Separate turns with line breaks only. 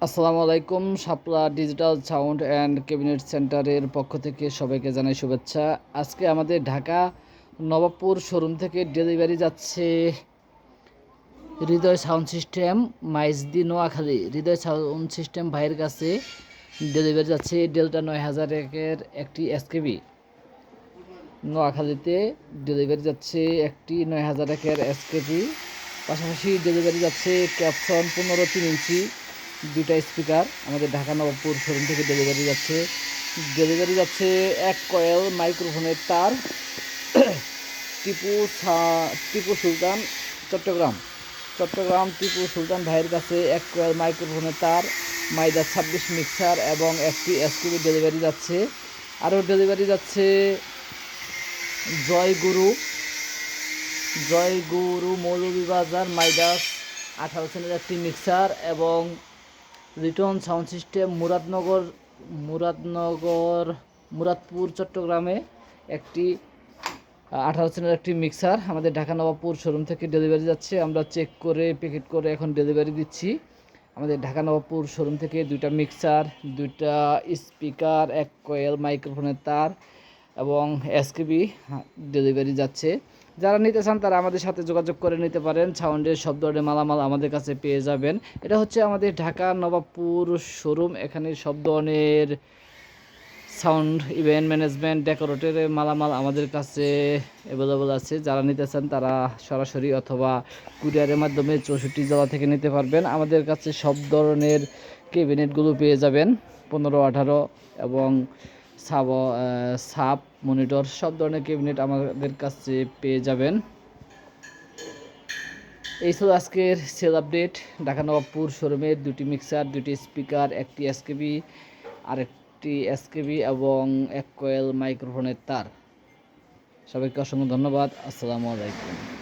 আসসালামু আলাইকুম। শাপলা digital sound and cabinet সেন্টারের পক্ষ থেকে সবাইকে জানাই শুভেচ্ছা। আজকে আমাদের ঢাকা নবাবপুর শোরুম থেকে ডেলিভারি যাচ্ছে হৃদয় সাউন্ড সিস্টেম, মাইজদি নোয়াখালী। হৃদয় সাউন্ড সিস্টেম ভাইয়ের কাছে ডেলিভারি যাচ্ছে ডেল্টা 9001-এর একটি এসকেবি। নোয়াখালীতে ডেলিভারি যাচ্ছে একটি 9001-এর এসকেবি। পাশাপাশি ডেলিভারি যাচ্ছে ক্যাপসন 15-3 ইঞ্চি দুইটা স্পিকার। আমাদের ঢাকা নবাবপুর শোরুম থেকে ডেলিভারি যাচ্ছে এক কয়েল মাইক্রোফোনের তার। টিপু সুলতান চট্টগ্রাম টিপু সুলতান ভাইয়ের কাছে এক কয়েল মাইক্রোফোনের তার, মাইদা 26 মিক্সার এবং একটি এসকেবি ডেলিভারি যাচ্ছে। আরও ডেলিভারি যাচ্ছে জয়গুরু মৌলভীবাজার মাইদাস 18 সেন্টের একটি মিক্সার এবং রিটন সাউন্ড সিস্টেম মুরাদপুর চট্টগ্রামে একটি 18 সেন্টের একটি মিক্সার আমাদের ঢাকা নবাবপুর শোরুম থেকে ডেলিভারি যাচ্ছে। আমরা চেক করে প্যাকেট করে এখন ডেলিভারি দিচ্ছি। আমাদের ঢাকা নবাবপুর শোরুম থেকে দুইটা মিক্সার, দুইটা স্পিকার, এক কয়েল মাইক্রোফোনের তার এবং এসকেবি ডেলিভারি যাচ্ছে। যারা নিতে চান তারা আমাদের সাথে যোগাযোগ করে নিতে পারেন। সাউন্ডের সব ধরনের মালামাল আমাদের কাছে পেয়ে যাবেন। এটা হচ্ছে আমাদের ঢাকা নবাবপুর শোরুম। এখানে সব ধরনের সাউন্ড, ইভেন্ট ম্যানেজমেন্ট, ডেকোরেটের মালামাল আমাদের কাছে অ্যাভেলেবল আছে। যারা নিতে চান তারা সরাসরি অথবা কুরিয়ারের মাধ্যমে 64 জেলা থেকে নিতে পারবেন। আমাদের কাছে সব ধরনের ক্যাবিনেটগুলো পেয়ে যাবেন 15-18 এবং সাব মনিটর সব ধরনের ক্যাবিনেট আমাদের কাছে পেয়ে যাবেন। এই ছিল আজকের সেল আপডেট। ঢাকা নবাবপুর শোরুমের দুটি মিক্সার, দুটি স্পিকার, একটি এসকেবি এবং এক কয়েল মাইক্রোফোনের তার। সবাইকে অসংখ্য ধন্যবাদ। আসসালামু আলাইকুম।